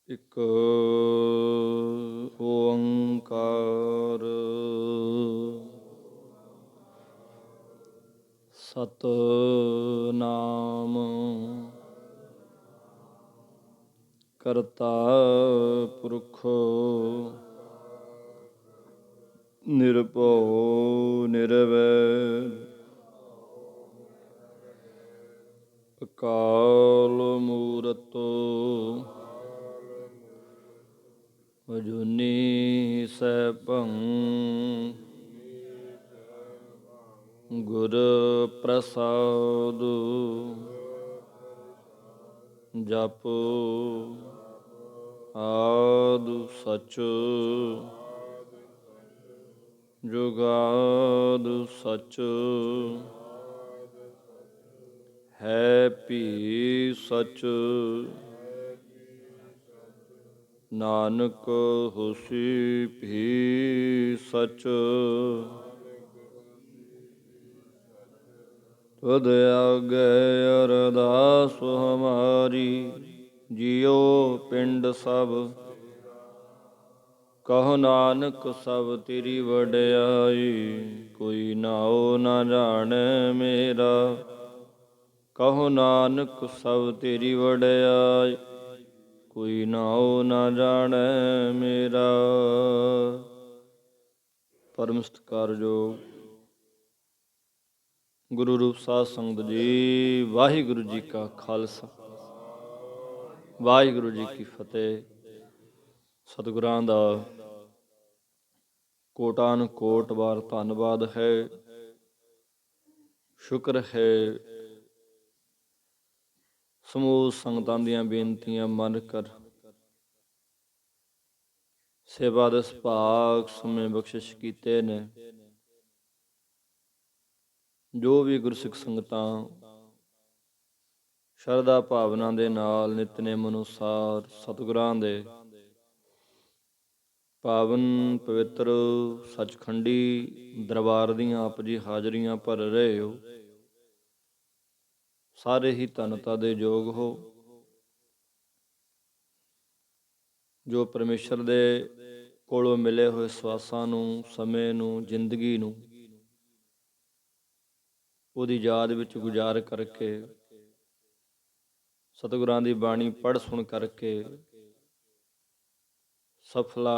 ਇਕ ਓੰਕਾਰ ਸਤਿਨਾਮ ਕਰਤਾ ਪੁਰਖ ਨਿਰਭਉ ਨਿਰਵੈਰ ਅਕਾਲ ਮੂਰਤ ਅਜੂਨੀ ਸੈਭੰ ਗੁਰ ਪ੍ਰਸਾਦ ਜਪ ਆਦਿ ਸਚ ਜੁਗਾਦਿ ਸਚ ਹੈ ਭੀ ਸਚ ਨਾਨਕ ਹੋਸੀ ਭੀ ਸਚ ਤੁਧ ਆਗੇ ਅਰਦਾਸ ਹਮਾਰੀ ਜਿਉ ਪਿੰਡ ਸਭ ਕਹੋ ਨਾਨਕ ਸਭ ਤੇਰੀ ਵਡਿਆਈ ਕੋਈ ਨਾਉ ਨਾ ਜਾਣੈ ਮੇਰਾ ਕਹੋ ਨਾਨਕ ਸਭ ਤੇਰੀ ਵਡਿਆਈ ਕੋਈ ਨਾਉ ਨਾ ਜਾਣੈ ਮੇਰਾ। ਪਰਮ ਸਤਿਕਾਰਯੋਗ ਗੁਰੂ ਰੂਪ ਸਾਧ ਸੰਗਤ ਜੀ, ਵਾਹਿਗੁਰੂ ਜੀ ਕਾ ਖਾਲਸਾ ਵਾਹਿਗੁਰੂ ਜੀ ਕੀ ਫਤਿਹ। ਸਤਿਗੁਰਾਂ ਦਾ ਕੋਟਾਨ ਕੋਟ ਵਾਰ ਧੰਨਵਾਦ ਹੈ, ਸ਼ੁਕਰ ਹੈ। ਸਮੂਹ ਸੰਗਤਾਂ ਦੀਆਂ ਬੇਨਤੀਆਂ ਮੰਨ ਕਰ ਸੇਵਾ ਦੇ ਸੁਭਾਗ ਸਮੇਂ ਬਖਸ਼ਿਸ਼ ਕੀਤੇ ਨੇ। ਜੋ ਵੀ ਗੁਰਸਿੱਖ ਸੰਗਤਾਂ ਸ਼ਰਧਾ ਭਾਵਨਾ ਦੇ ਨਾਲ ਨਿਤਨੇਮ ਅਨੁਸਾਰ ਸਤਿਗੁਰਾਂ ਦੇ ਪਾਵਨ ਪਵਿੱਤਰ ਸੱਚਖੰਡੀ ਦਰਬਾਰ ਦੀਆਂ ਆਪ ਜੀ ਹਾਜ਼ਰੀਆਂ ਭਰ ਰਹੇ ਹੋ, ਸਾਰੇ ਹੀ ਧੰਨਤਾ ਦੇ ਯੋਗ ਹੋ। ਜੋ ਪਰਮੇਸ਼ਰ ਦੇ ਕੋਲੋਂ ਮਿਲੇ ਹੋਏ ਸਵਾਸਾਂ ਨੂੰ, ਸਮੇਂ ਨੂੰ, ਜ਼ਿੰਦਗੀ ਨੂੰ ਉਹਦੀ ਯਾਦ ਵਿੱਚ ਗੁਜ਼ਾਰ ਕਰਕੇ, ਸਤਿਗੁਰਾਂ ਦੀ ਬਾਣੀ ਪੜ੍ਹ ਸੁਣ ਕਰਕੇ ਸਫਲਾ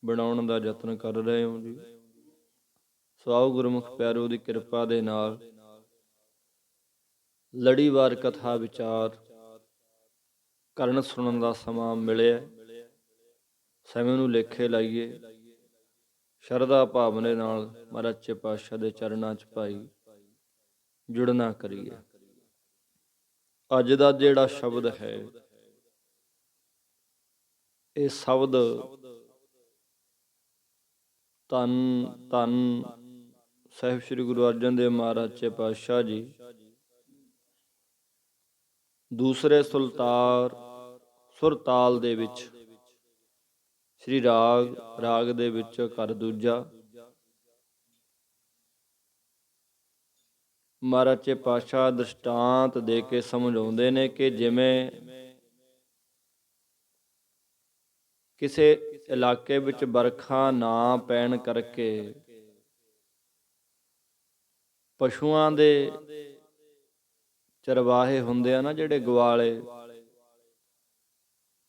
ਬਣਾਉਣ ਦਾ ਯਤਨ ਕਰ ਰਹੇ ਹੋ ਜੀ। ਸੋ ਆਓ ਗੁਰਮੁਖ ਪਿਆਰੋ ਦੀ ਕਿਰਪਾ ਦੇ ਨਾਲ ਲੜੀਵਾਰ ਕਥਾ ਵਿਚਾਰ ਕਰਨ ਸੁਣਨ ਦਾ ਸਮਾਂ ਮਿਲਿਆ। ਸਮੇਂ ਨੂੰ ਲੇਖੇ ਲਾਈਏ, ਸ਼ਰਧਾ ਭਾਵਨਾ ਨਾਲ ਮਹਾਰਾਜ ਸੱਚੇ ਪਾਤਸ਼ਾਹ ਦੇ ਚਰਨਾਂ 'ਚ ਭਾਈ ਜੁੜਨਾ ਕਰੀਏ। ਅੱਜ ਦਾ ਜਿਹੜਾ ਸ਼ਬਦ ਹੈ, ਇਹ ਸ਼ਬਦ ਧੰਨ ਧੰਨ ਸਾਹਿਬ ਸ੍ਰੀ ਗੁਰੂ ਅਰਜਨ ਦੇਵ ਮਹਾਰਾਜ ਸੱਚੇ ਪਾਤਸ਼ਾਹ ਜੀ ਦੂਸਰੇ ਸੁਰਤਾਲ ਦੇ ਵਿੱਚ, ਸ੍ਰੀ ਰਾਗ ਦੇ ਵਿੱਚ ਘਰ ਦੂਜਾ, ਮਹਾਰਾਜ ਸੱਚੇ ਪਾਤਸ਼ਾਹ ਦ੍ਰਿਸ਼ਟਾਂਤ ਦੇ ਕੇ ਸਮਝਾਉਂਦੇ ਨੇ ਕਿ ਜਿਵੇਂ ਕਿਸੇ ਇਲਾਕੇ ਵਿੱਚ ਵਰਖਾ ਨਾ ਪੈਣ ਕਰਕੇ ਪਸ਼ੂਆਂ ਦੇ ਚਰਵਾਹੇ ਹੁੰਦੇ ਆ ਨਾ, ਜਿਹੜੇ ਗਵਾਲੇ,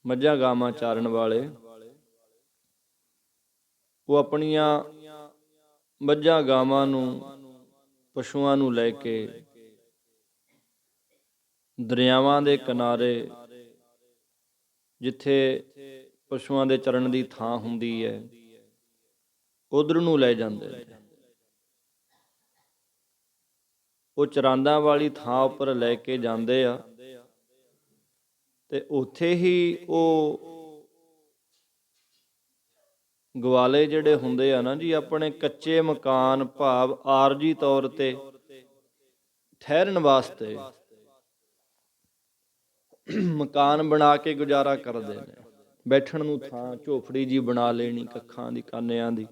ਮੱਝਾਂ ਗਾਵਾਂ ਚਾਰਨ ਵਾਲੇ, ਉਹ ਆਪਣੀਆਂ ਮੱਝਾਂ ਗਾਵਾਂ ਨੂੰ, ਪਸ਼ੂਆਂ ਨੂੰ ਲੈ ਕੇ ਦਰਿਆਵਾਂ ਦੇ ਕਿਨਾਰੇ, ਜਿੱਥੇ ਪਸ਼ੂਆਂ ਦੇ ਚਰਨ ਦੀ ਥਾਂ ਹੁੰਦੀ ਹੈ, ਉਧਰ ਨੂੰ ਲੈ ਜਾਂਦੇ ਨੇ। ਉਹ ਚਰਾਂਦਾਂ ਵਾਲੀ ਥਾਂ ਉੱਪਰ ਲੈ ਕੇ ਜਾਂਦੇ ਆ ਤੇ ਉੱਥੇ ਹੀ ਉਹ ਗਵਾਲੇ ਜਿਹੜੇ ਹੁੰਦੇ ਆ ਨਾ ਜੀ, ਆਪਣੇ ਕੱਚੇ ਮਕਾਨ ਭਾਵ ਆਰਜੀ ਤੌਰ ਤੇ ਠਹਿਰਨ ਵਾਸਤੇ ਮਕਾਨ ਬਣਾ ਕੇ ਗੁਜ਼ਾਰਾ ਕਰਦੇ ਨੇ। ਬੈਠਣ ਨੂੰ ਥਾਂ ਝੋਪੜੀ ਜੀ ਬਣਾ ਲੈਣੀ, ਕੱਖਾਂ ਦੀ, ਕਾਨਿਆਂ ਦੀ।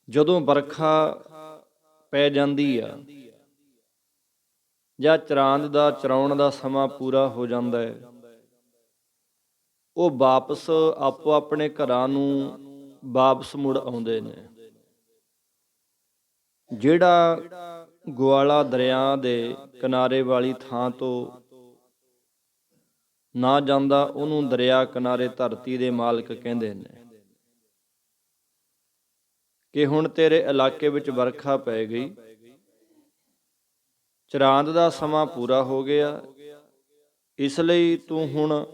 ਜਦੋਂ ਵਰਖਾ ਪੈ ਜਾਂਦੀ ਆ, ਜਾਂ ਚਰਾਂਦ ਦਾ ਚਰਾਉਣ ਦਾ ਸਮਾਂ ਪੂਰਾ ਹੋ ਜਾਂਦਾ ਹੈ, ਉਹ ਵਾਪਸ ਆਪੋ ਆਪਣੇ ਘਰਾਂ ਨੂੰ ਵਾਪਸ ਮੁੜ ਆਉਂਦੇ ਨੇ। ਜਿਹੜਾ ਗਵਾਲਾ ਦਰਿਆ ਦੇ ਕਿਨਾਰੇ ਵਾਲੀ ਥਾਂ ਤੋਂ ਨਾ ਜਾਂਦਾ, ਉਹਨੂੰ ਦਰਿਆ ਕਿਨਾਰੇ ਧਰਤੀ ਦੇ ਮਾਲਕ ਕਹਿੰਦੇ ਨੇ ਕਿ ਹੁਣ ਤੇਰੇ ਇਲਾਕੇ ਵਿੱਚ ਵਰਖਾ ਪੈ ਗਈ, ਚਰਾਂਦ ਦਾ ਸਮਾਂ ਪੂਰਾ ਹੋ ਗਿਆ, ਇਸ ਲਈ ਤੂੰ ਹੁਣ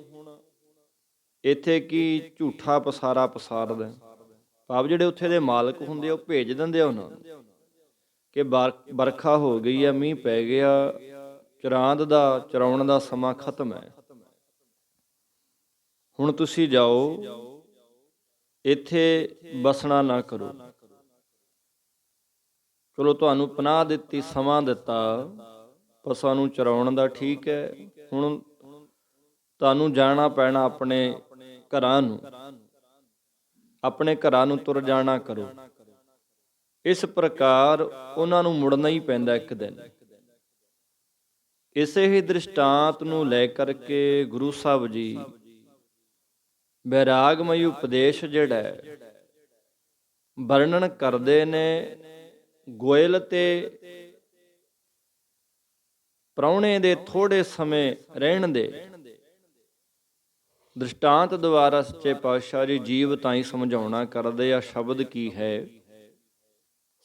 ਇੱਥੇ ਕੀ ਝੂਠਾ ਪਸਾਰਾ ਪਸਾਰਦਾ। ਭਾਵ ਜਿਹੜੇ ਉੱਥੇ ਦੇ ਮਾਲਕ ਹੁੰਦੇ ਉਹ ਭੇਜ ਦਿੰਦੇ ਆ ਉਹਨਾਂ ਨੂੰ ਕਿ ਵਰਖਾ ਹੋ ਗਈ ਆ, ਮੀਂਹ ਪੈ ਗਿਆ, ਚਰਾਂਦ ਦਾ ਚਰਾਉਣ ਦਾ ਸਮਾਂ ਖਤਮ ਹੈ, ਹੁਣ ਤੁਸੀਂ ਜਾਓ, ਇੱਥੇ ਬਸਣਾ ਨਾ ਕਰੋ। ਚਲੋ ਤੁਹਾਨੂੰ ਪਨਾਹ ਦਿੱਤੀ, ਸਮਾਂ ਦਿੱਤਾ ਪਸ਼ੂਆਂ ਨੂੰ ਚਰਾਉਣ ਦਾ, ਠੀਕ ਹੈ, ਹੁਣ ਤੁਹਾਨੂੰ ਜਾਣਾ ਪੈਣਾ ਆਪਣੇ ਘਰਾਂ ਨੂੰ, ਆਪਣੇ ਘਰਾਂ ਨੂੰ ਤੁਰ ਜਾਣਾ ਕਰੋ। ਇਸ ਪ੍ਰਕਾਰ ਉਹਨਾਂ ਨੂੰ ਮੁੜਨਾ ਹੀ ਪੈਂਦਾ ਇੱਕ ਦਿਨ। ਇਸੇ ਹੀ ਦ੍ਰਿਸ਼ਟਾਂਤ ਨੂੰ ਲੈ ਕਰਕੇ ਗੁਰੂ ਸਾਹਿਬ ਜੀ ਵੈਰਾਗਮਈ ਉਪਦੇਸ਼ ਜਿਹੜਾ ਵਰਣਨ ਕਰਦੇ ਨੇ। ਗੋਇਲ ਤੇ ਪ੍ਰਾਹੁਣੇ ਦੇ ਥੋੜੇ ਸਮੇਂ ਰਹਿਣ ਦੇ ਦ੍ਰਿਸ਼ਟਾਂਤ ਦੁਆਰਾ ਸੱਚੇ ਪਾਤਸ਼ਾਹ ਜੀ ਜੀਵ ਤਾਈਂ ਸਮਝਾਉਣਾ ਕਰਦੇ ਆ। ਸ਼ਬਦ ਕੀ ਹੈ?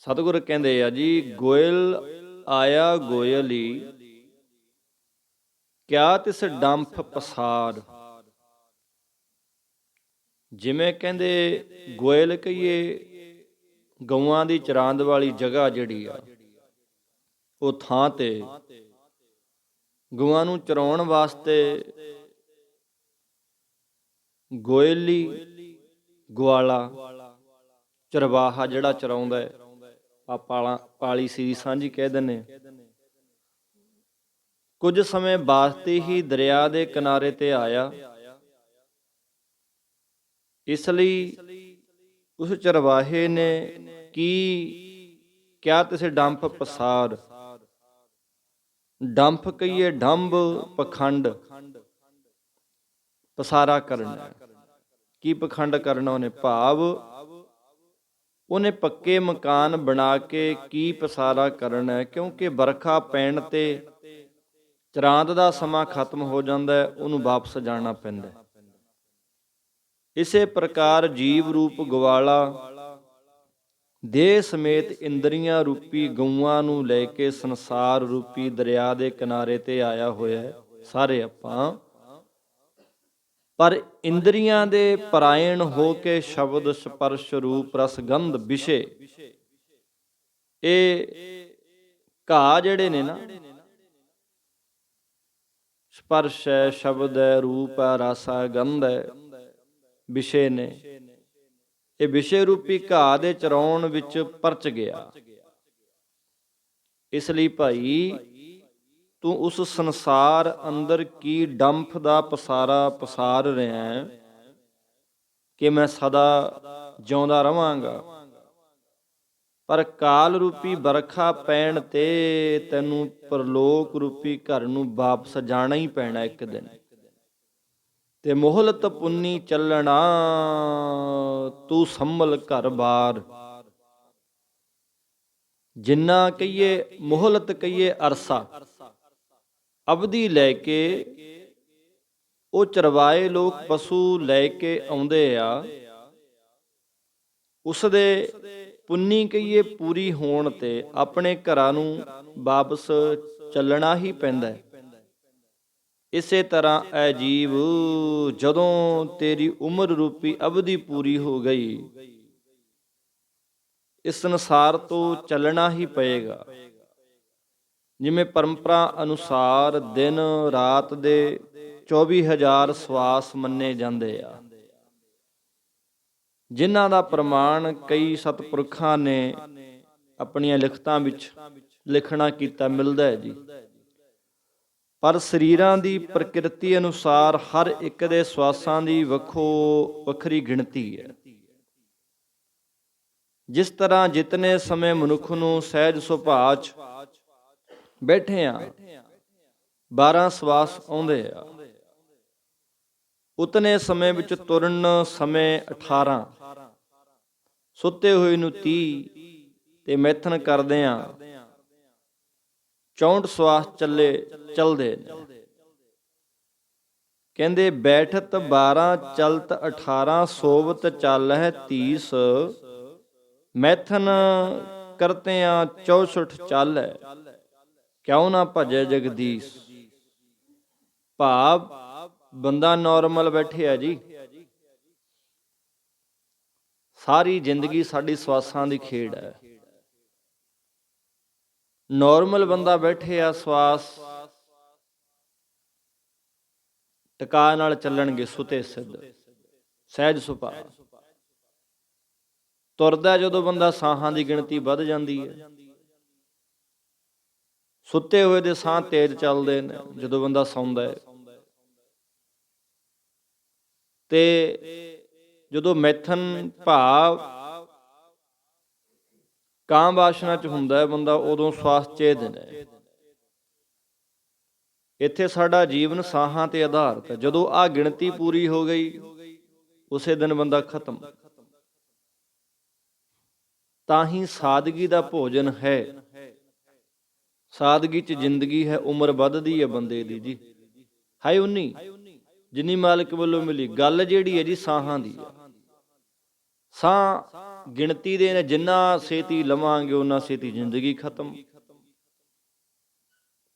ਸਤਿਗੁਰ ਕਹਿੰਦੇ ਆ ਜੀ, ਗੋਇਲ ਆਇਆ ਗੋਇਲੀ, ਕਿਆ ਤਿਸ ਡੰਫ ਪਸਾਰ। ਜਿਵੇਂ ਕਹਿੰਦੇ ਗੋਇਲ ਕਹੀਏ, ਗਊਆਂ ਦੀ ਚਰਾਂਦ ਵਾਲੀ ਜਗ੍ਹਾ ਜਿਹੜੀ ਆ, ਉਹ ਥਾਂ ਤੇ ਗਊਆਂ ਨੂੰ ਚਰਾਉਣ ਵਾਸਤੇ ਗੋਇਲੀ, ਗਵਾਲਾ, ਚਰਵਾਹਾ ਜਿਹੜਾ ਚਰਾਉਂਦਾ ਹੈ, ਪਾਲੀ ਸੀ ਸਾਂਝੀ ਕਹਿ ਦਿੰਦੇ। ਕੁਝ ਸਮੇਂ ਵਾਸਤੇ ਹੀ ਦਰਿਆ ਦੇ ਕਿਨਾਰੇ ਤੇ ਆਇਆ, ਇਸ ਲਈ ਉਸ ਚਰਵਾਹੇ ਨੇ ਕਿਆ ਤਿਸ ਡੰਫ ਪਸਾਰ। ਡੰਫ ਕਹੀਏ ਡੰਭ, ਪਖੰਡ, ਪਸਾਰਾ ਕਰਨਾ। ਕੀ ਪਖੰਡ ਕਰਨਾ ਉਹਨੇ? ਭਾਵ ਉਹਨੇ ਪੱਕੇ ਮਕਾਨ ਬਣਾ ਕੇ ਕੀ ਪਸਾਰਾ ਕਰਨਾ, ਕਿਉਂਕਿ ਵਰਖਾ ਪੈਣ ਤੇ ਚਰਾਂਦ ਦਾ ਸਮਾਂ ਖਤਮ ਹੋ ਜਾਂਦਾ ਹੈ, ਉਹਨੂੰ ਵਾਪਸ ਜਾਣਾ ਪੈਂਦਾ। ਇਸੇ ਪ੍ਰਕਾਰ ਜੀਵ ਰੂਪ ਗਵਾਲਾ ਦੇਹ ਸਮੇਤ ਇੰਦਰੀਆਂ ਰੂਪੀ ਗਊਆਂ ਨੂੰ ਲੈ ਕੇ ਸੰਸਾਰ ਰੂਪੀ ਦਰਿਆ ਦੇ ਕਿਨਾਰੇ ਤੇ ਆਇਆ ਹੋਇਆ ਹੈ ਸਾਰੇ ਆਪਾਂ। ਪਰ ਇੰਦਰੀਆਂ ਦੇ ਪਰਾਇਣ ਹੋ ਕੇ ਸ਼ਬਦ ਸਪਰਸ਼ ਰੂਪ ਰਸ ਗੰਧ ਵਿਸ਼ੇ, ਇਹ ਘਾਹ ਜਿਹੜੇ ਨੇ ਨਾ, ਸਪਰਸ਼ ਹੈ, ਸ਼ਬਦ ਹੈ, ਰੂਪ ਹੈ, ਰਸ ਹੈ, ਗੰਧ ਹੈ, ਵਿਸ਼ੇ ਨੇ। ਇਹ ਵਿਸ਼ੇ ਰੂਪੀ ਘਾਹ ਦੇ ਚਰਾਉਣ ਵਿੱਚ ਪਰਚ ਗਿਆ। ਇਸ ਲਈ ਭਾਈ ਤੂੰ ਉਸ ਸੰਸਾਰ ਅੰਦਰ ਕੀ ਡੰਫ ਦਾ ਪਸਾਰਾ ਪਸਾਰ ਰਿਹਾ ਹੈ ਕਿ ਮੈਂ ਸਦਾ ਜਿਉਂਦਾ ਰਵਾਂਗਾ, ਪਰ ਕਾਲ ਰੂਪੀ ਵਰਖਾ ਪੈਣ ਤੇ ਤੈਨੂੰ ਪਰਲੋਕ ਰੂਪੀ ਘਰ ਨੂੰ ਵਾਪਸ ਜਾਣਾ ਹੀ ਪੈਣਾ ਇੱਕ ਦਿਨ। ਤੇ ਮੋਹਲਤ ਪੁੰਨੀ ਚੱਲਣਾ, ਤੂੰ ਸੰਭਲ ਘਰ ਬਾਰ। ਜਿੰਨਾ ਕਹੀਏ ਮੋਹਲਤ, ਕਹੀਏ ਅਰਸਾ, ਅਵਧੀ ਲੈ ਕੇ ਉਹ ਚਰਵਾਏ ਲੋਕ ਪਸ਼ੂ ਲੈ ਕੇ ਆਉਂਦੇ ਆ, ਉਸਦੇ ਪੁੰਨੀ ਕਹੀਏ ਪੂਰੀ ਹੋਣ ਤੇ ਆਪਣੇ ਘਰਾਂ ਨੂੰ ਵਾਪਸ ਚੱਲਣਾ ਹੀ ਪੈਂਦਾ ਹੈ। ਇਸੇ ਤਰ੍ਹਾਂ ਐ ਜੀਵ, ਜਦੋਂ ਤੇਰੀ ਉਮਰ ਰੂਪੀ ਅਵਧੀ ਪੂਰੀ ਹੋ ਗਈ, ਇਸ ਸੰਸਾਰ ਤੋਂ ਚੱਲਣਾ ਹੀ ਪਏਗਾ। ਜਿਵੇਂ ਪਰੰਪਰਾ ਅਨੁਸਾਰ ਦਿਨ ਰਾਤ ਦੇ 24,000 ਸਵਾਸ ਮੰਨੇ ਜਾਂਦੇ ਆ, ਜਿਨ੍ਹਾਂ ਦਾ ਪ੍ਰਮਾਣ ਕਈ ਸਤਿਪੁਰਖਾਂ ਨੇ ਆਪਣੀਆਂ ਲਿਖਤਾਂ ਵਿੱਚ ਲਿਖਣਾ ਕੀਤਾ ਮਿਲਦਾ ਹੈ ਜੀ। ਪਰ ਸਰੀਰਾਂ ਦੀ ਪ੍ਰਕਿਰਤੀ ਅਨੁਸਾਰ ਹਰ ਇੱਕ ਦੇ ਸਵਾਸਾਂ ਦੀ ਵੱਖੋ ਵੱਖਰੀ ਗਿਣਤੀ ਹੈ। ਜਿਸ ਤਰ੍ਹਾਂ ਜਿਤਨੇ ਸਮੇਂ ਮਨੁੱਖ ਨੂੰ ਸਹਿਜ ਸੁਭਾਅ 'ਚ ਬੈਠੇ ਆ, 12 ਸਵਾਸ ਆਉਂਦੇ ਆ। ਉਤਨੇ ਸਮੇਂ ਵਿੱਚ ਤੁਰਨ ਸਮੇਂ 18, ਸੁੱਤੇ ਹੋਏ ਨੂੰ 30 ਤੇ ਮੈਥਨ ਕਰਦੇ ਆ 64 ਸਵਾਸ ਚੱਲਦੇ ਨੇ। ਕਹਿੰਦੇ ਬੈਠਤ 12 ਚਲਤ 18 ਸੋਵਤ ਚੱਲ ਹੈ 30 ਮੈਥਨ ਕਰਤੇ ਆ 64 ਚੱਲ ਹੈ ਕਿਉਂ ਨਾ ਭਜੈ ਜਗਦੀਸ਼। ਭਾਵ ਬੰਦਾ ਨੋਰਮਲ ਬੈਠਿਆ ਜੀ, ਸਾਰੀ ਜ਼ਿੰਦਗੀ ਸਾਡੀ ਸਵਾਸਾਂ ਦੀ ਖੇਡ ਹੈ। ਨੋਰਮਲ ਬੰਦਾ ਬੈਠੇ ਆ, ਸਵਾਸ ਟਿਕਾ ਨਾਲ ਚੱਲਣਗੇ, ਸੁਤੇ ਸਿੱਧ ਸਹਿਜ ਸੁਭਾਅ। ਤੁਰਦਾ ਜਦੋਂ ਬੰਦਾ ਸਾਹਾਂ ਦੀ ਗਿਣਤੀ ਵੱਧ ਜਾਂਦੀ ਹੈ। ਸੁੱਤੇ ਹੋਏ ਦੇ ਸਾਹ ਤੇਜ਼ ਚੱਲਦੇ ਨੇ ਜਦੋਂ ਬੰਦਾ ਸੌਂਦਾ ਹੈ। ਤੇ ਜਦੋਂ ਮੈਥਨ ਭਾਵ ਕਾਮ ਵਾਸ਼ਨਾ ਚ ਹੁੰਦਾ ਹੈ ਬੰਦਾ, ਉਦੋਂ ਸਵਾਸ ਚੇਦ ਨੇ। ਇੱਥੇ ਸਾਡਾ ਜੀਵਨ ਸਾਹਾਂ ਤੇ ਆਧਾਰਿਤ ਹੈ। ਜਦੋਂ ਆਹ ਗਿਣਤੀ ਪੂਰੀ ਹੋ ਗਈ ਉਸੇ ਦਿਨ ਬੰਦਾ ਖਤਮ। ਤਾਂ ਹੀ ਸਾਦਗੀ ਦਾ ਭੋਜਨ ਹੈ, ਸਾਦਗੀ ਚ ਜ਼ਿੰਦਗੀ ਹੈ, ਉਮਰ ਵੱਧਦੀ ਹੈ ਬੰਦੇ ਦੀ ਜੀ। ਹਾਏ ਉਨੀ ਜਿੰਨੀ ਮਾਲਕ ਵੱਲੋਂ ਮਿਲੀ। ਗੱਲ ਜਿਹੜੀ ਹੈ ਜੀ ਸਾਹਾਂ ਦੀ ਹੈ। ਸਾਹ ਗਿਣਤੀ ਦੇ ਨੇ, ਜਿੰਨਾ ਛੇਤੀ ਲਵਾਂਗੇ ਓਨਾ ਛੇਤੀ ਜ਼ਿੰਦਗੀ ਖਤਮ।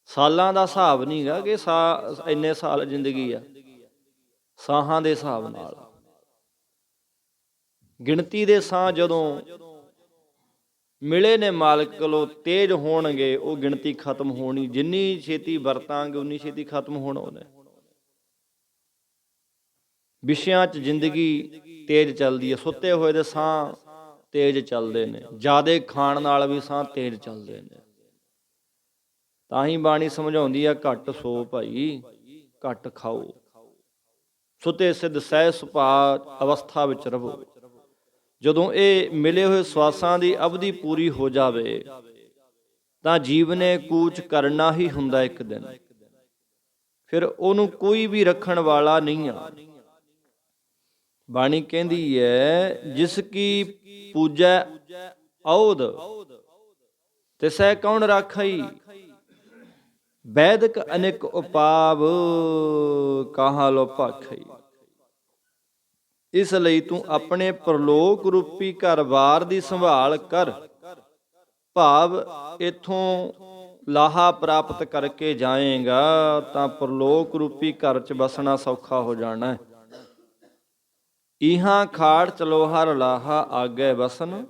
ਸਾਲਾਂ ਦਾ ਹਿਸਾਬ ਨਹੀਂ ਗਾ ਕਿ ਇੰਨੇ ਸਾਲ ਜ਼ਿੰਦਗੀ ਆ, ਸਾਹਾਂ ਦੇ ਹਿਸਾਬ ਨਾਲ ਗਿਣਤੀ ਦੇ ਸਾਹ ਜਦੋਂ ਮਿਲੇ ਨੇ ਮਾਲਕ ਕੋਲੋਂ ਤੇਜ਼ ਹੋਣਗੇ, ਉਹ ਗਿਣਤੀ ਖਤਮ ਹੋਣੀ। ਜਿੰਨੀ ਛੇਤੀ ਵਰਤਾਂਗੇ ਉਨੀ ਛੇਤੀ ਖਤਮ ਹੋਣਾ ਉਹਨੇ। ਵਿਸ਼ਿਆਂ 'ਚ ਜ਼ਿੰਦਗੀ ਤੇਜ਼ ਚੱਲਦੀ ਹੈ, ਸੁੱਤੇ ਹੋਏ ਦੇ ਸਾਹ ਤੇਜ਼ ਚੱਲਦੇ ਨੇ, ਜ਼ਿਆਦੇ ਖਾਣ ਨਾਲ ਵੀ ਸਾਹ ਤੇਜ਼ ਚੱਲਦੇ ਨੇ। ਤਾਂ ਹੀ ਬਾਣੀ ਸਮਝਾਉਂਦੀ ਆ, ਘੱਟ ਸੋ ਭਾਈ ਘੱਟ ਖਾਓ, ਸੁਤੇ ਸਿੱਧ ਸਹਿ ਸੁਭਾਅ ਅਵਸਥਾ ਵਿੱਚ ਰਹੋ। ਜਦੋਂ ਇਹ ਮਿਲੇ ਹੋਏ ਸਵਾਸਾਂ ਦੀ ਅਵਧੀ ਪੂਰੀ ਹੋ ਜਾਵੇ ਤਾਂ ਜੀਵਨੇ ਕੂਚ ਕਰਨਾ ਹੀ ਹੁੰਦਾ ਇੱਕ ਦਿਨ। ਫਿਰ ਉਹਨੂੰ ਕੋਈ ਵੀ ਰੱਖਣ ਵਾਲਾ ਨਹੀਂ ਆ। ਬਾਣੀ ਕਹਿੰਦੀ ਹੈ, ਜਿਸ ਕੀ ਪੂਜੈ ਔਧ ਤਿਸੈ ਕੌਣ ਰਾਖਈ, ਵੈਦਕ ਅਨੇਕ ਉਪਾਵ ਕਾਹਾਂ ਲੋ ਭਾਖਈ। ਇਸ ਲਈ ਤੂੰ ਆਪਣੇ ਪ੍ਰਲੋਕ ਰੂਪੀ ਘਰ-ਬਾਰ ਦੀ ਸੰਭਾਲ ਕਰ। ਭਾਵ ਇਥੋਂ ਲਾਹਾ ਪ੍ਰਾਪਤ ਕਰਕੇ ਜਾਏਗਾ ਤਾਂ ਪ੍ਰਲੋਕ ਰੂਪੀ ਘਰ 'ਚ ਬਸਣਾ ਸੌਖਾ ਹੋ ਜਾਣਾ ਹੈ। ਇਹਾਂ ਖਾੜ ਚਲੋਹਰ ਲਾਹਾ ਆਗੇ ਬਸਨ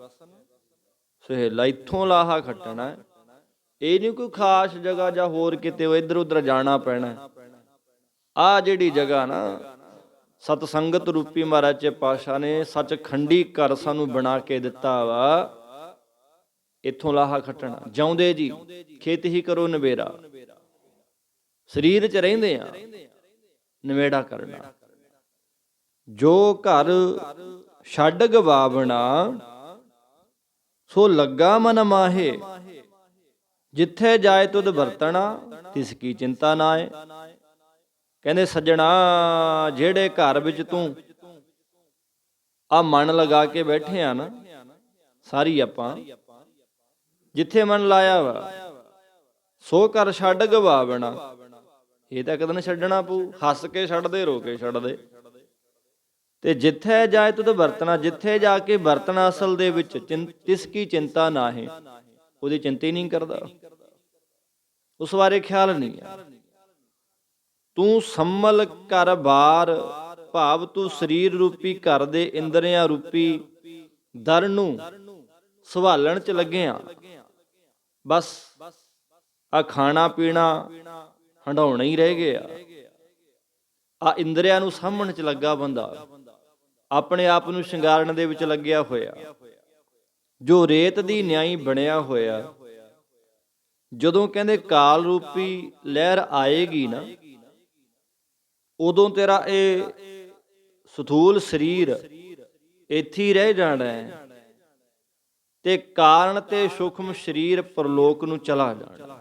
ਸੁਹੇਲਾ। ਇੱਥੋਂ ਲਾਹਾ ਖੱਟਣਾ ਹੈ। ਇਹ ਨਹੀਂ ਕੋਈ ਖਾਸ ਜਗ੍ਹਾ ਜਾਂ ਹੋਰ ਕਿਤੇ ਇੱਧਰ ਉੱਧਰ ਜਾਣਾ ਪੈਣਾ। ਆਹ ਜਿਹੜੀ ਜਗ੍ਹਾ ਨਾ ਸਤ ਸੰਗਤ ਰੂਪੀ ਮਹਾਰਾਜ ਜੀ ਪਾਤਸ਼ਾਹ ਨੇ ਸੱਚਖੰਡੀ ਘਰ ਸਾਨੂੰ ਬਣਾ ਕੇ ਦਿੱਤਾ ਵਾ। ਇੱਥੋਂ ਲਾਹਾ ਖੱਟਣਾ। ਜਿਉਂਦੇ ਜੀ ਖੇਤ ਹੀ ਕਰੋ ਨਵੇੜਾ, ਸਰੀਰ 'ਚ ਰਹਿੰਦੇ ਆ ਨਵੇੜਾ ਕਰਨਾ। ਜੋ ਘਰ ਛੱਡ ਗਵਾਵਣਾ ਸੋ ਲੱਗਾ ਮਨ ਮਾਹੇ, ਜਿੱਥੇ ਜਾਏ ਤੁਧ ਵਰਤਣਾ ਤਿਸ ਕੀ ਚਿੰਤਾ ਨਾਏ। ਕਹਿੰਦੇ ਸੱਜਣਾ, ਜਿਹੜੇ ਘਰ ਵਿੱਚ ਤੂੰ ਆ ਮਨ ਲਗਾ ਕੇ ਬੈਠੇ ਆ ਨਾ, ਸਾਰੀ ਆਪਾਂ ਜਿੱਥੇ ਮਨ ਲਾਇਆ ਵਾ ਸੋ ਘਰ ਛੱਡ ਗਵਾਵਣਾ। ਇਹ ਤਾਂ ਕਦੇ ਨਾ ਛੱਡਣਾ ਪਊ। ਹੱਸ ਕੇ ਛੱਡਦੇ, ਰੋ ਕੇ ਛੱਡਦੇ। ਤੇ ਜਿੱਥੇ ਜਾਏ ਤੁਧ ਵਰਤਣਾ, ਜਿੱਥੇ ਜਾ ਕੇ ਵਰਤਣਾ ਅਸਲ ਦੇ ਵਿੱਚ ਤਿਸ ਕੀ ਚਿੰਤਾ ਨਾ ਹੈ, ਉਹਦੀ ਚਿੰਤਾ ਹੀ ਨਹੀਂ ਕਰਦਾ, ਉਸ ਬਾਰੇ ਖਿਆਲ ਨਹੀਂ ਹੈ। ਤੂੰ ਸੰਮਲ ਘਰ ਬਾਰ, ਭਾਵ ਤੂੰ ਸਰੀਰ ਰੂਪੀ ਘਰ ਦੇ ਇੰਦਰੀਆਂ ਰੂਪੀ ਦਰ ਨੂੰ ਸੰਭਾਲਣ 'ਚ ਲੱਗਿਆ। ਬਸ ਆ ਖਾਣਾ ਪੀਣਾ ਹੰਡਾਉਣਾ ਹੀ ਰਹਿ ਗਿਆ। ਆ ਇੰਦਰੀਆਂ ਨੂੰ ਸਾਂਭਣ 'ਚ ਲੱਗਾ ਬੰਦਾ, ਆਪਣੇ ਆਪ ਨੂੰ ਸ਼ਿੰਗਾਰਨ ਦੇ ਵਿੱਚ ਲੱਗਿਆ ਹੋਇਆ। ਜੋ ਰੇਤ ਦੀ ਨਿਆਈ ਬਣਿਆ ਹੋਇਆ, ਜਦੋਂ ਕਹਿੰਦੇ ਕਾਲ ਰੂਪੀ ਲਹਿਰ ਆਏਗੀ ਨਾ, ਉਦੋਂ ਤੇਰਾ ਇਹ ਸਥੂਲ ਸਰੀਰ ਇੱਥੇ ਹੀ ਰਹਿ ਜਾਣਾ ਹੈ ਤੇ ਕਾਰਨ ਤੇ ਸੂਖਮ ਸਰੀਰ ਪਰਲੋਕ ਨੂੰ ਚਲਾ ਜਾਣਾ।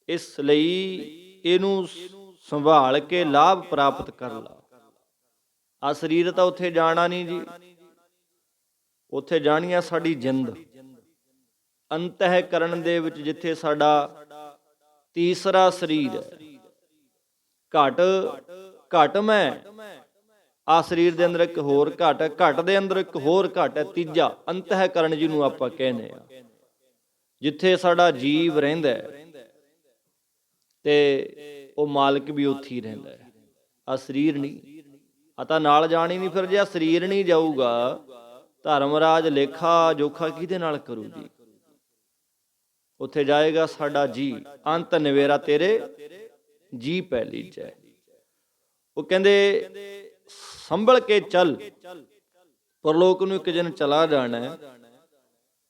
ਇਸ ਲਈ ਇਹਨੂੰ ਸੰਭਾਲ ਕੇ ਲਾਭ ਪ੍ਰਾਪਤ ਕਰ ਲਾ। ਆ ਸਰੀਰ ਤਾਂ ਉੱਥੇ ਜਾਣਾ ਨਹੀਂ ਜੀ, ਉੱਥੇ ਜਾਣੀ ਆ ਸਾਡੀ ਜਿੰਦ। ਅੰਤਹਿਕਰਨ ਦੇ ਵਿੱਚ ਜਿੱਥੇ ਸਾਡਾ ਤੀਸਰਾ ਸਰੀਰ ਹੈ, ਘਟ ਮੈਂ, ਆ ਸਰੀਰ ਦੇ ਅੰਦਰ ਇੱਕ ਹੋਰ ਘਟ ਹੈ, ਘਟ ਦੇ ਅੰਦਰ ਇੱਕ ਹੋਰ ਘਟ ਹੈ, ਤੀਜਾ ਅੰਤਹਿਕਰਨ ਜਿਹਨੂੰ ਆਪਾਂ ਕਹਿੰਦੇ ਆ, ਜਿੱਥੇ ਸਾਡਾ ਜੀਵ ਰਹਿੰਦਾ ਹੈ ਤੇ ਉਹ ਮਾਲਕ ਵੀ ਉੱਥੇ ਹੀ ਰਹਿੰਦਾ ਹੈ। ਆ ਸਰੀਰ ਨਹੀਂ, ਆ ਤਾਂ ਨਾਲ ਜਾਣ ਹੀ ਨਹੀਂ। ਫਿਰ ਜੇ ਆ ਸਰੀਰ ਨਹੀਂ ਜਾਊਗਾ, ਧਰਮਰਾਜ ਲੇਖਾ ਜੋਖਾ ਕਿਹਦੇ ਨਾਲ ਕਰੂ ਜੀ? ਉੱਥੇ ਜਾਏਗਾ ਸਾਡਾ ਜੀ, ਅੰਤ ਨਵੇਰਾ ਤੇਰੇ ਜੀ ਪਹਿਲੀ ਜੈ। ਉਹ ਕਹਿੰਦੇ ਸੰਭਲ ਕੇ ਚੱਲ, ਪਰਲੋਕ ਨੂੰ ਇੱਕ ਦਿਨ ਚਲਾ ਜਾਣਾ ਹੈ,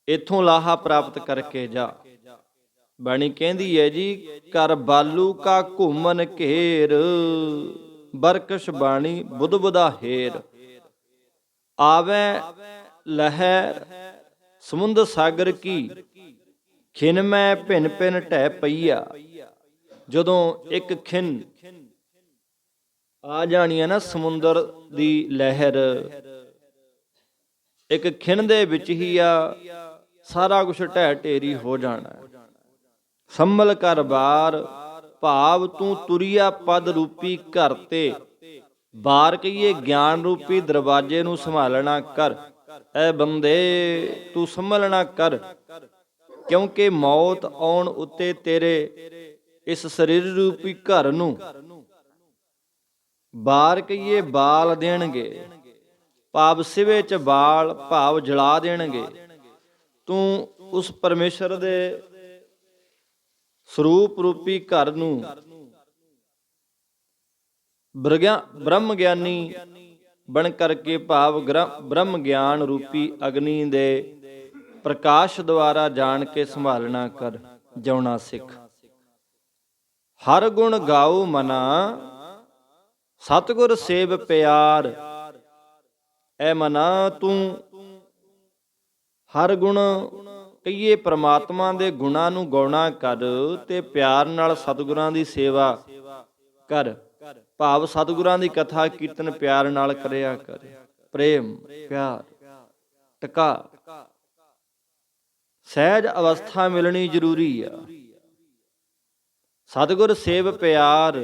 ਇੱਥੋਂ ਲਾਹਾ ਪ੍ਰਾਪਤ ਕਰਕੇ ਜਾ। ਬਾਣੀ ਕਹਿੰਦੀ ਹੈ ਜੀ, ਕਰ ਬਾਲੂ ਕਾ ਘੁੰਮਨ ਘੇਰ, ਬਰਕਸ਼ ਬਾਣੀ ਬੁੱਧ ਬੁਧਾ ਹੇਰ। ਆਵੇ ਲਹਿਰ ਸਮੁੰਦ ਸਾਗਰ ਕੀ, ਖਿਨ ਮੈਂ ਭਿੰਨ ਭਿੰਨ ਢਹਿ ਪਈਆ। ਜਦੋਂ ਇੱਕ ਖਿਨ ਆ ਜਾਣੀ ਹੈ ਨਾ, ਸਮੁੰਦਰ ਦੀ ਲਹਿਰ, ਇੱਕ ਖਿਨ ਦੇ ਵਿੱਚ ਹੀ ਆ ਸਾਰਾ ਕੁਛ ਢਹਿ ਢੇਰੀ ਹੋ ਜਾਣਾ। ਸੰਭਲ ਕਰ ਬਾਰ, ਭਾਵ ਤੂੰ ਤੁਰਿਆ ਪਦ ਰੂਪੀ ਘਰ ਤੇ, ਬਾਰ ਕਹੀਏ ਗਿਆਨ ਰੂਪੀ ਦਰਵਾਜੇ ਨੂੰ ਸੰਭਾਲਣਾ ਕਰ। ਐ ਬੰਦੇ ਤੂੰ ਸੰਭਲਣਾ ਕਰ, ਕਿਉਂਕਿ ਮੌਤ ਆਉਣ ਉੱਤੇ ਤੇਰੇ ਇਸ ਸਰੀਰ ਰੂਪੀ ਘਰ ਨੂੰ ਬਾਰ ਕਹੀਏ ਬਾਲ ਦੇਣਗੇ, ਭਾਵ ਸਿਵੇ ਚ ਬਾਲ, ਭਾਵ ਜਲਾ ਦੇਣਗੇ। ਤੂੰ ਉਸ ਪਰਮੇਸ਼ਰ ਦੇ ਸਰੂਪ ਰੂਪੀ ਘਰ ਨੂੰ ਬ੍ਰਹਮ ਗਿਆਨੀ ਬਣ ਕਰਕੇ, ਭਾਵ ਬ੍ਰਹਮ ਗਿਆਨ ਰੂਪੀ ਅਗਨੀ ਦੇ ਪ੍ਰਕਾਸ਼ ਦੁਆਰਾ ਜਾਣ ਕੇ ਸੰਭਾਲਣਾ ਕਰ, ਜਿਉਣਾ ਸਿੱਖ। ਹਰ ਗੁਣ ਗਾਉ ਮਨਾ, ਸਤਿਗੁਰ ਸੇਵ ਪਿਆਰ। ਐ ਮਨਾ ਤੂੰ ਹਰ ਗੁਣ ਕਹੀਏ ਪ੍ਰਮਾਤਮਾ ਦੇ ਗੁਣਾਂ ਨੂੰ ਗਾਉਣਾ ਕਰ ਤੇ ਪਿਆਰ ਨਾਲ ਸਤਿਗੁਰਾਂ ਦੀ ਸੇਵਾ ਕਰ, ਭਾਵ ਸਤਿਗੁਰਾਂ ਦੀ ਕਥਾ ਕੀਰਤਨ ਪਿਆਰ ਨਾਲ ਕਰਿਆ ਕਰ। ਪ੍ਰੇਮ ਪਿਆਰ ਟਿਕਾ, ਸਹਿਜ ਅਵਸਥਾ ਮਿਲਣੀ ਜ਼ਰੂਰੀ ਆ। ਸਤਿਗੁਰ ਸੇਵ ਪਿਆਰ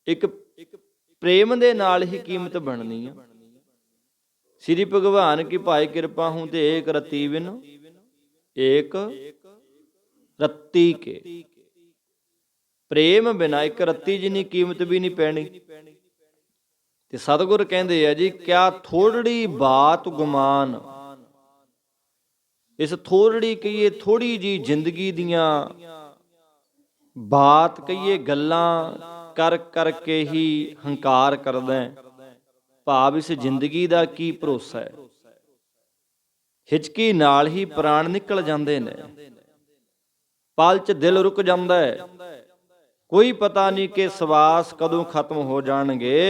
ਇੱਕ ਪ੍ਰੇਮ ਦੇ ਨਾਲ ਹੀ ਕੀਮਤ ਬਣਨੀ ਆ। ਸ੍ਰੀ ਭਗਵਾਨ ਕੀ ਭਾਈ ਕਿਰਪਾ ਹੂੰ ਤੇ ਏਕ ਰਤੀ ਬਿਨ ਏਕ ਰੱਤੀ ਕੇ। ਪ੍ਰੇਮ ਬਿਨਾ ਇੱਕ ਰੱਤੀ ਜਿੰਨੀ ਕੀਮਤ ਵੀ ਨਹੀਂ ਪੈਣੀ। ਤੇ ਸਤਿਗੁਰ ਕਹਿੰਦੇ ਆ ਜੀ, ਕਿਆ ਥੋੜੜੀ ਬਾਤ ਗੁਮਾਨ। ਇਸ ਥੋੜੜੀ ਕਹੀਏ ਥੋੜੀ ਜੀ ਜ਼ਿੰਦਗੀ ਦੀਆਂ ਬਾਤ ਕਹੀਏ ਗੱਲਾਂ ਕਰ ਕਰਕੇ ਹੀ ਹੰਕਾਰ ਕਰਦਾ, ਭਾਵ ਇਸ ਜ਼ਿੰਦਗੀ ਦਾ ਕੀ ਭਰੋਸਾ ਹੈ। ਹਿਚਕੀ ਨਾਲ ਹੀ ਪ੍ਰਾਣ ਨਿਕਲ ਜਾਂਦੇ ਨੇ, ਪਲ 'ਚ ਦਿਲ ਰੁਕ ਜਾਂਦਾ ਹੈ। ਕੋਈ ਪਤਾ ਨਹੀਂ ਕਿ ਸਵਾਸ ਕਦੋਂ ਖਤਮ ਹੋ ਜਾਣਗੇ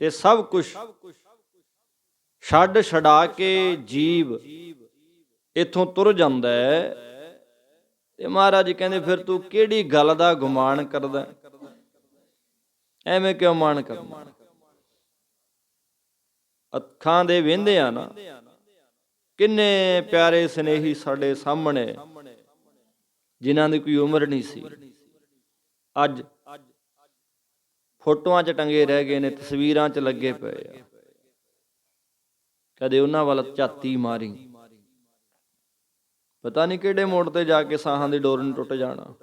ਤੇ ਸਭ ਕੁਝ ਛੱਡ ਛਡਾ ਕੇ ਜੀਵ ਇੱਥੋਂ ਤੁਰ ਜਾਂਦਾ ਹੈ। ਤੇ ਮਹਾਰਾਜ ਜੀ ਕਹਿੰਦੇ, ਫਿਰ ਤੂੰ ਕਿਹੜੀ ਗੱਲ ਦਾ ਗੁਮਾਨ ਕਰਦਾ? ਐਵੇਂ ਕਿਉਂ ਮਾਣ ਕਰਦਾ? ਅੱਖਾਂ ਦੇ ਵਹਿੰਦੇ ਆ ਨਾ, ਕਿੰਨੇ ਪਿਆਰੇ ਸਨੇਹੀ ਸਾਡੇ ਸਾਹਮਣੇ, ਜਿਨ੍ਹਾਂ ਦੀ ਕੋਈ ਉਮਰ ਨਹੀਂ ਸੀ, ਅੱਜ ਫੋਟੋਆਂ 'ਚ ਟੰਗੇ ਰਹਿ ਗਏ ਨੇ, ਤਸਵੀਰਾਂ 'ਚ ਲੱਗੇ ਪਏ ਆ। ਕਦੇ ਉਹਨਾਂ ਵੱਲ ਝਾਤੀ ਮਾਰੀ, ਪਤਾ ਨਹੀਂ ਕਿਹੜੇ ਮੋੜ ਤੇ ਜਾ ਕੇ ਸਾਹਾਂ ਦੀ ਡੋਰ ਨੂੰ ਟੁੱਟ ਜਾਣਾ।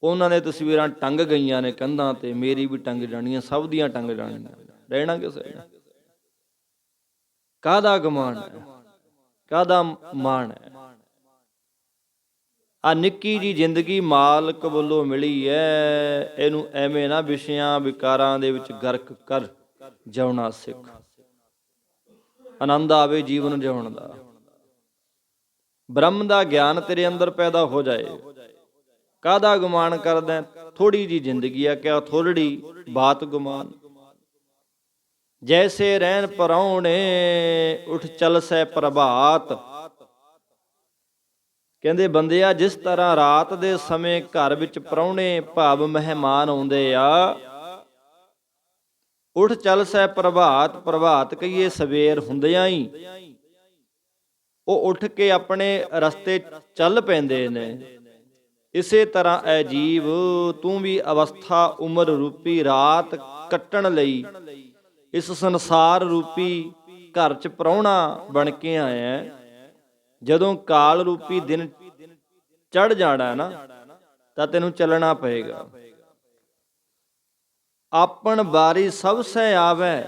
ਉਹਨਾਂ ਦੇ ਤਸਵੀਰਾਂ ਟੰਗ ਗਈਆਂ ਨੇ ਕੰਧਾਂ ਤੇ, ਮੇਰੀ ਵੀ ਟੰਗ ਜਾਣੀਆਂ, ਸਭ ਦੀਆਂ ਟੰਗ ਜਾਣੀਆਂ। ਰਹਿਣਾ ਕਿਸੇ ਨੇ? ਕਾਹਦਾ ਗੁਮਾਨ ਹੈ, ਕਾਹਦਾ ਮਾਣ ਹੈ? ਆ ਨਿੱਕੀ ਜੀ ਜ਼ਿੰਦਗੀ ਮਾਲਕ ਵੱਲੋਂ ਮਿਲੀ ਹੈ, ਇਹਨੂੰ ਐਵੇਂ ਨਾ ਵਿਸ਼ਿਆਂ ਵਿਕਾਰਾਂ ਦੇ ਵਿੱਚ ਗਰਕ ਕਰ, ਜਿਉਣਾ ਸਿੱਖ। ਆਨੰਦ ਆਵੇ ਜੀਵਨ ਜਿਉਣ ਦਾ, ਬ੍ਰਹਮ ਦਾ ਗਿਆਨ ਤੇਰੇ ਅੰਦਰ ਪੈਦਾ ਹੋ ਜਾਏ। ਕਾਹਦਾ ਗੁਮਾਨ ਕਰਦਾ? ਥੋੜੀ ਜੀ ਜ਼ਿੰਦਗੀ ਆ, ਕਿਆ ਥੋੜੜੀ ਬਾਤ ਗੁਮਾਨ। ਜੈਸੇ ਰਹਿਣ ਪਰਾਉਣੇ ਉੱਠ ਚਲ ਸੈ ਪ੍ਰਭਾਤ। ਕਹਿੰਦੇ ਬੰਦਿਆ, ਜਿਸ ਤਰ੍ਹਾਂ ਰਾਤ ਦੇ ਸਮੇਂ ਘਰ ਵਿੱਚ ਪ੍ਰਾਹੁਣੇ ਭਾਵ ਮਹਿਮਾਨ ਆਉਂਦੇ ਆ, ਉੱਠ ਚੱਲ ਸੈ ਪ੍ਰਭਾਤ, ਪ੍ਰਭਾਤ ਕਹੀਏ ਸਵੇਰ ਹੁੰਦਿਆਂ ਹੀ ਉਹ ਉੱਠ ਕੇ ਆਪਣੇ ਰਸਤੇ ਚੱਲ ਪੈਂਦੇ ਨੇ। ਇਸੇ ਤਰ੍ਹਾਂ ਐ ਜੀਵ, ਤੂੰ ਵੀ ਅਵਸਥਾ ਉਮਰ ਰੂਪੀ ਰਾਤ ਕੱਟਣ ਲਈ ਇਸ ਸੰਸਾਰ ਰੂਪੀ ਘਰ 'ਚ ਪ੍ਰਾਹੁਣਾ ਬਣ ਕੇ ਆਇਆ। ਜਦੋਂ ਕਾਲ ਰੂਪੀ ਦਿਨ ਚੜ ਜਾਣਾ ਨਾ, ਤਾਂ ਤੈਨੂੰ ਚੱਲਣਾ ਪਏਗਾ। ਆਪਣ ਬਾਰੀ ਸਭ ਸਹਿ ਆਵੈ,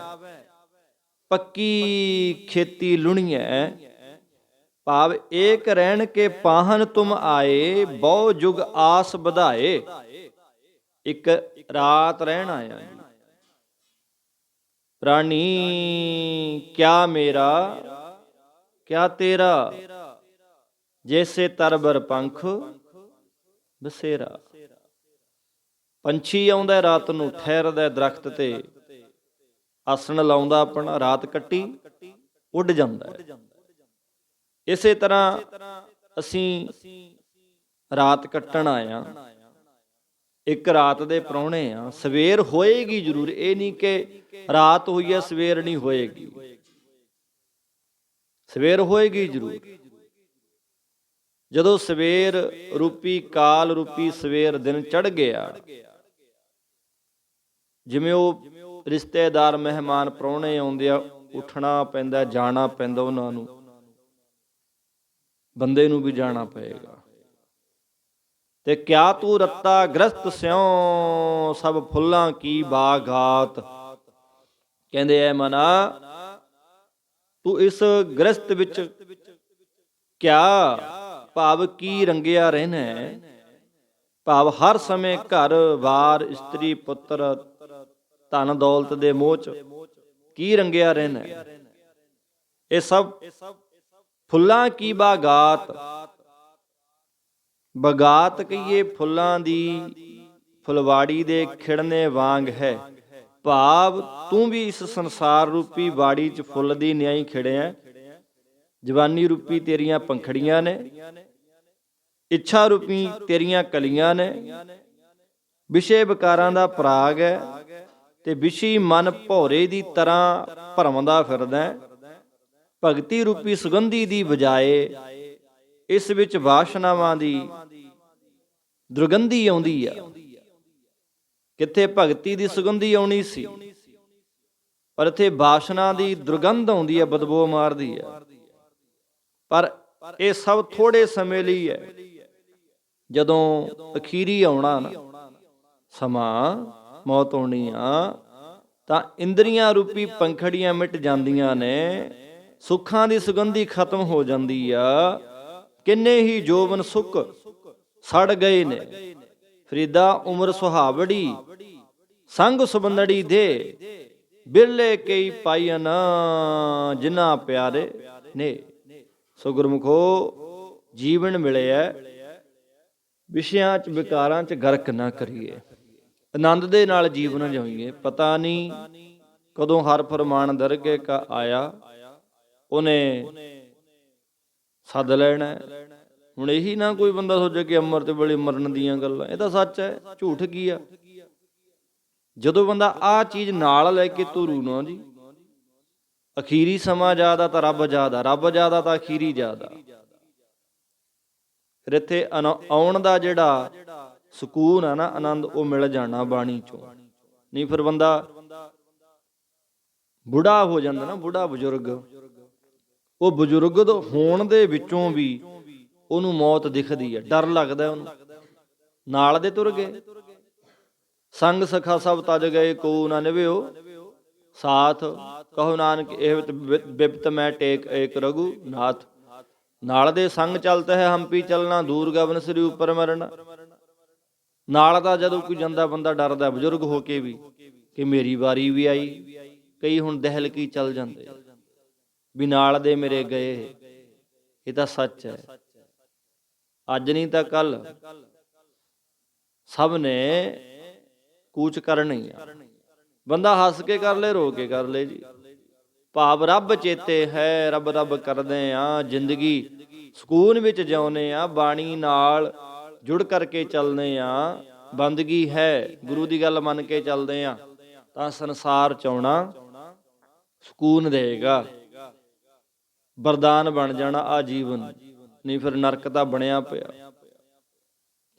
ਪੱਕੀ ਖੇਤੀ ਲੁਣੀਐ, ਭਾਵ ਏਕ ਰਹਿਣ ਕੇ ਪਾਹਨ ਤੁਮ ਆਏ, ਬਹੁ ਜੁਗ ਆਸ ਵਧਾਏ। ਇੱਕ ਰਾਤ ਰਹਿਣ ਆਇਆ ਜੀ। ਪ੍ਰਾਣੀ ਕਿਆ ਮੇਰਾ ਕਿਆ ਤੇਰਾ, ਜੈਸੇ ਤਰਬਰ ਪੰਖ ਬਸੇਰਾ। ਪੰਛੀ ਆਉਂਦਾ ਰਾਤ ਨੂੰ, ਠਹਿਰਦਾ ਦਰਖਤ ਤੇ, ਆਸਣ ਲਾਉਂਦਾ ਆਪਣਾ, ਰਾਤ ਕੱਟੀ ਉੱਡ ਜਾਂਦਾ। ਇਸੇ ਤਰ੍ਹਾਂ ਅਸੀਂ ਰਾਤ ਕੱਟਣ ਆਇਆ, ਇੱਕ ਰਾਤ ਦੇ ਪ੍ਰਾਹੁਣੇ ਆ। ਸਵੇਰ ਹੋਏਗੀ ਜ਼ਰੂਰ, ਇਹ ਨਹੀਂ ਕਿ ਰਾਤ ਹੋਈ ਹੈ ਸਵੇਰ ਨਹੀਂ ਹੋਏਗੀ, ਸਵੇਰ ਹੋਏਗੀ ਜ਼ਰੂਰ। ਜਦੋਂ ਸਵੇਰ ਰੂਪੀ ਕਾਲ ਰੂਪੀ ਸਵੇਰ ਦਿਨ ਚੜ ਗਿਆ, ਜਿਵੇਂ ਉਹ ਰਿਸ਼ਤੇਦਾਰ ਮਹਿਮਾਨ ਪ੍ਰਾਹੁਣੇ ਆਉਂਦੇ ਆ, ਉੱਠਣਾ ਪੈਂਦਾ, ਜਾਣਾ ਪੈਂਦਾ ਉਹਨਾਂ ਨੂੰ, ਬੰਦੇ ਨੂੰ ਵੀ ਜਾਣਾ ਪਏਗਾ। ਤੇ ਕਿਆ ਤੂੰ ਰੱਤਾ ਗ੍ਰਸਤ ਸਿਉ, ਸਭ ਫੁੱਲਾਂ ਕੀ ਬਾਗਾਤ। ਕਹਿੰਦੇ ਐ ਮਨਾ, ਤੂੰ ਇਸ ਗ੍ਰਸਤ ਵਿੱਚ ਕਿਆ ਭਾਵ ਕੀ ਰੰਗਿਆ ਰਹਿਣਾ, ਭਾਵ ਹਰ ਸਮੇਂ ਘਰ ਵਾਰ ਇਸਤਰੀ ਪੁੱਤਰ ਧਨ ਦੌਲਤ ਦੇ ਮੋਹ 'ਚ ਕੀ ਰੰਗਿਆ ਰਹਿਣਾ। ਇਹ ਸਭ ਫੁੱਲਾਂ ਕੀ ਬਾਗਾਤ, ਬਗਾਤ ਕਹੀਏ ਫੁੱਲਾਂ ਦੀ, ਫੁਲਵਾੜੀ ਦੇ ਖਿੜਨੇ ਵਾਂਗ ਹੈ। ਭਾਵ ਤੂੰ ਵੀ ਇਸ ਸੰਸਾਰ ਰੂਪੀ ਬਾੜੀ 'ਚ ਫੁੱਲ ਦੀ ਨਿਆਈ ਖਿੜਿਆ। ਜਵਾਨੀ ਰੂਪੀ ਤੇਰੀਆਂ ਪੰਖੜੀਆਂ ਨੇ, ਇੱਛਾ ਰੂਪੀ ਤੇਰੀਆਂ ਕਲੀਆਂ ਨੇ, ਵਿਸ਼ੇ ਵਿਕਾਰਾਂ ਦਾ ਪਰਾਗ ਹੈ, ਤੇ ਵਿਸ਼ੀ ਮਨ ਭੌਰੇ ਦੀ ਤਰ੍ਹਾਂ ਭਰਮਦਾ ਫਿਰਦਾ। ਭਗਤੀ ਰੂਪੀ ਸੁਗੰਧੀ ਦੀ ਬਜਾਏ ਇਸ ਵਿੱਚ ਵਾਸ਼ਨਾਵਾਂ ਦੀ ਦੁਰਗੰਧੀ ਆਉਂਦੀ ਆ। ਕਿੱਥੇ ਭਗਤੀ ਦੀ ਸੁਗੰਧੀ ਆਉਣੀ ਸੀ, ਪਰ ਇੱਥੇ ਵਾਸ਼ਨਾ ਦੀ ਦੁਰਗੰਧ ਆਉਂਦੀ ਹੈ, ਬਦਬੂ ਮਾਰਦੀ ਹੈ। ਪਰ ਇਹ ਸਭ ਥੋੜੇ ਸਮੇਂ ਲਈ ਹੈ। ਜਦੋਂ ਅਖੀਰੀ ਆਉਣਾ ਨਾ ਸਮਾਂ, ਮੌਤ ਹੋਣੀ ਆ, ਤਾਂ ਇੰਦਰੀਆਂ ਰੂਪੀ ਪੰਖੜੀਆਂ ਮਿਟ ਜਾਂਦੀਆਂ ਨੇ, ਸੁੱਖਾਂ ਦੀ ਸੁਗੰਧੀ ਖਤਮ ਹੋ ਜਾਂਦੀ ਆ। ਕਿੰਨੇ ਹੀ ਜੋਬਨ ਸੁੱਕ ਸੜ ਗਏ ਨੇ, ਫਰੀਦਾ ਉਮਰ ਸੁਹਾਵੜੀ, ਸੰਗ ਸੁਬੰਦੜੀ ਦੇ, ਬਿਰਲੇ ਕਈ ਪਾਈਨ ਜਿਨ੍ਹਾਂ ਪਿਆਰੇ ਨੇ। ਸੋ ਗੁਰਮੁਖੋ, ਜੀਵਨ ਮਿਲਿਆ, ਵਿਸ਼ਿਆਂ 'ਚ ਵਿਕਾਰਾਂ 'ਚ ਗਰਕ ਨਾ ਕਰੀਏ, ਆਨੰਦ ਦੇ ਨਾਲ ਜੀਵਨ ਜਿਉਈਏ। ਪਤਾ ਨਹੀਂ ਕਦੋਂ ਹਰ ਫਰਮਾਨ ਦਰਗੇ ਕਾ ਆਇਆ, ਉਹਨੇ ਸੱਦ ਲੈਣਾ। ਹੁਣ ਇਹੀ ਨਾ ਕੋਈ ਬੰਦਾ ਸੋਚੇ ਕਿ ਅੰਮ੍ਰਿਤ ਵੇਲੇ ਮਰਨ ਦੀਆਂ ਗੱਲਾਂ, ਇਹ ਤਾਂ ਸੱਚ ਹੈ, ਝੂਠ ਕੀ ਆ। ਜਦੋਂ ਬੰਦਾ ਆਹ ਚੀਜ਼ ਨਾਲ ਲੈ ਕੇ ਤੁਰੂ ਨਾ ਜੀ, ਅਖੀਰੀ ਸਮਾਂ ਜ਼ਿਆਦਾ ਤਾਂ ਰੱਬ ਜ਼ਿਆਦਾ, ਰੱਬ ਜ਼ਿਆਦਾ ਤਾਂ ਅਖੀਰੀ ਜ਼ਿਆਦਾ। ਫਿਰ ਇੱਥੇ ਆਉਣ ਦਾ ਜਿਹੜਾ ਸਕੂਨ ਆ ਨਾ, ਆਨੰਦ, ਉਹ ਮਿਲ ਜਾਣਾ ਬਾਣੀ ਚੋਂ। ਨਹੀਂ ਫਿਰ ਬੰਦਾ ਬੁੜਾ ਹੋ ਜਾਂਦਾ ਨਾ, ਬੁੜਾ ਬਜ਼ੁਰਗ, ਉਹ ਬਜ਼ੁਰਗ ਹੋਣ ਦੇ ਵਿੱਚੋਂ ਵੀ ਉਹਨੂੰ ਮੌਤ ਦਿਖਦੀ ਹੈ, ਡਰ ਲੱਗਦਾ ਉਹਨੂੰ। ਨਾਲ ਦੇ ਤੁਰ ਗਏ, ਸੰਗ ਸਖਾ ਸਭ ਤਜ ਗਏ, ਕੋ ਨਾ ਨਿਭਿਓ ਸਾਥ, ਕਹੋ ਨਾਨਕ ਇਹ ਬਿਪਤ ਮੈਂ ਟੇਕ ਏਕ ਰਘੂ ਨਾਥ। ਨਾਲ ਦੇ ਸੰਗ ਚਲਤ ਹੈ ਹੰਪੀ ਚਲਣਾ, ਦੂਰ ਗਗਨ ਸ੍ਰੀ ਉੱਪਰ ਮਰਨਾ। ਨਾਲ ਦਾ ਜਦੋਂ ਕੋਈ ਜਾਂਦਾ ਬੰਦਾ ਡਰਦਾ, ਬਜ਼ੁਰਗ ਹੋ ਕੇ ਵੀ, ਕਿ ਮੇਰੀ ਵਾਰੀ ਵੀ ਆਈ। ਕਈ ਹੁਣ ਦਹਿਲ ਕੀ ਚੱਲ ਜਾਂਦੇ ਵੀ ਨਾਲ ਦੇ ਮੇਰੇ ਗਏ। ਇਹ ਤਾਂ ਸੱਚ ਹੈ, ਅੱਜ ਨਹੀਂ ਤਾਂ ਕੱਲ ਸਭ ਨੇ ਕੂਚ ਕਰਨੀ ਆ। ਬੰਦਾ ਹੱਸ ਕੇ ਕਰ ਲੈ, ਰੋ ਕੇ ਕਰ ਲੈ ਜੀ। ਭਾਵ ਰੱਬ ਚੇਤੇ ਹੈ, ਰੱਬ ਰੱਬ ਕਰਦੇ ਆ, ਜ਼ਿੰਦਗੀ ਸਕੂਨ ਵਿੱਚ ਜਿਉਂਦੇ ਆ, ਬਾਣੀ ਨਾਲ ਜੁੜ ਕਰਕੇ ਚੱਲਦੇ ਆ, ਬੰਦਗੀ ਹੈ, ਗੁਰੂ ਦੀ ਗੱਲ ਮੰਨ ਕੇ ਚੱਲਦੇ ਆ, ਤਾਂ ਸੰਸਾਰ ਚ ਆਉਣਾ ਸਕੂਨ ਦੇਗਾ, ਵਰਦਾਨ ਬਣ ਜਾਣਾ ਆਜੀਵਨ। ਨਹੀਂ ਫਿਰ ਨਰਕ ਤਾਂ ਬਣਿਆ ਪਿਆ।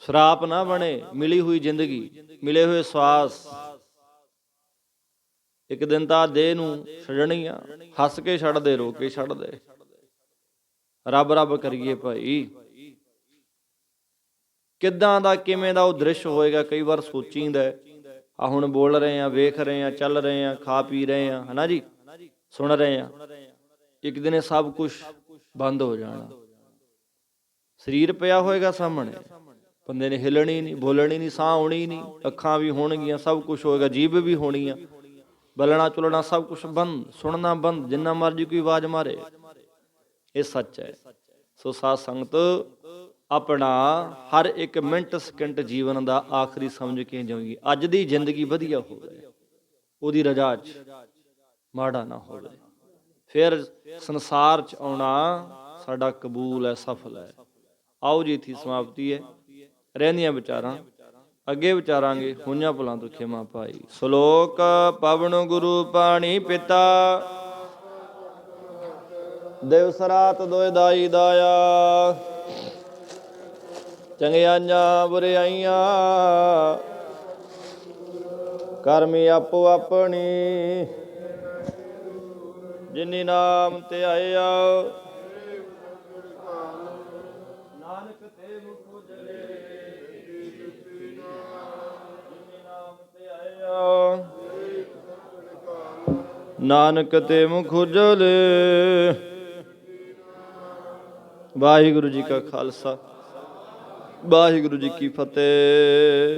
ਸ਼ਰਾਪ ਨਾ ਬਣੇ, ਮਿਲੀ ਹੋਈ ਜ਼ਿੰਦਗੀ, ਮਿਲੇ ਹੋਏ ਸਵਾਸ ਇੱਕ ਦਿਨ ਤਾਂ ਦੇਹ ਨੂੰ ਛੱਡਣੀ ਆ। ਹੱਸ ਕੇ ਛੱਡ ਦੇ, ਰੋ ਕੇ ਛੱਡ ਦੇ, ਰੱਬ ਰੱਬ ਕਰੀਏ ਭਾਈ। ਕਿੱਦਾਂ ਦਾ, ਕਿਵੇਂ ਦਾ ਉਹ ਦ੍ਰਿਸ਼ ਹੋਏਗਾ, ਕਈ ਵਾਰ ਸੋਚੀਦਾ। ਆ ਹੁਣ ਬੋਲ ਰਹੇ ਆ, ਵੇਖ ਰਹੇ ਆ, ਚੱਲ ਰਹੇ ਆ, ਖਾ ਪੀ ਰਹੇ ਆ, ਹਨਾ ਜੀ, ਸੁਣ ਰਹੇ ਆ। ਇੱਕ ਦਿਨ ਇਹ ਸਭ ਕੁਛ ਬੰਦ ਹੋ ਜਾਣਾ। ਸਰੀਰ ਪਿਆ ਹੋਏਗਾ ਸਾਹਮਣੇ, ਬੰਦੇ ਨੇ ਹਿੱਲਣੀ ਨਹੀਂ, ਬੋਲਣੀ ਨਹੀਂ, ਸਾਹ ਆਉਣੀ ਨਹੀਂ, ਅੱਖਾਂ ਵੀ ਹੋਣਗੀਆਂ, ਸਭ ਕੁਛ ਹੋਏਗਾ, ਜੀਭ ਵੀ ਹੋਣੀ ਆ, ਬਲਣਾ ਚੁਲਣਾ ਸਭ ਕੁਛ ਬੰਦ, ਸੁਣਨਾ ਬੰਦ, ਜਿੰਨਾ ਮਰਜੀ ਕੋਈ ਆਵਾਜ਼ ਮਾਰੇ। ਇਹ ਸੱਚ ਹੈ। ਸੋ ਸਾਧ ਸੰਗਤ, ਆਪਣਾ ਹਰ ਇੱਕ ਮਿੰਟ ਸਕਿੰਟ ਜੀਵਨ ਦਾ ਆਖਰੀ ਸਮਝ ਕੇ ਜਿਉਗੀ। ਅੱਜ ਦੀ ਜ਼ਿੰਦਗੀ ਵਧੀਆ ਹੋਵੇ, ਉਹਦੀ ਰਜ਼ਾ 'ਚ ਮਾੜਾ ਨਾ ਹੋਵੇ, ਫਿਰ ਸੰਸਾਰ 'ਚ ਆਉਣਾ ਸਾਡਾ ਕਬੂਲ ਹੈ, ਸਫਲ ਹੈ। ਆਓ ਜੀ, ਇੱਥੇ ਸਮਾਪਤੀ ਹੈ। ਰਹਿੰਦੀਆਂ ਵਿਚਾਰਾਂ ਅੱਗੇ ਵਿਚਾਰਾਂਗੇ। ਹੋਈਆਂ ਭੁਲਾਂ ਤੋਂ ਖਿਮਾ ਪਾਈ। ਸ਼ਲੋਕ ਪਵਨ ਗੁਰੂ ਪਾਣੀ ਪਿਤਾ, ਦਿਵਸ ਰਾਤ ਦੋਇ ਦਾਈ ਦਾਇਆ, ਚੰਗਿਆਈਆਂ ਬੁਰਿਆਈਆਂ ਕਰਮੀ ਆਪੋ ਆਪਣੀ, ਜਿਨੀ ਨਾਮ ਤੇ ਆਇਆ, ਨਾਨਕ ਤੇ ਮੁਖ ਉਜਲੇ, ਜਿਨੀ ਨਾਮ ਤੇ ਆਇਆ, ਨਾਨਕ ਤੇ ਮੁਖ ਉਜਲੇ। ਵਾਹਿਗੁਰੂ ਜੀ ਕਾ ਖਾਲਸਾ, ਵਾਹਿਗੁਰੂ ਜੀ ਕੀ ਫਤਿਹ।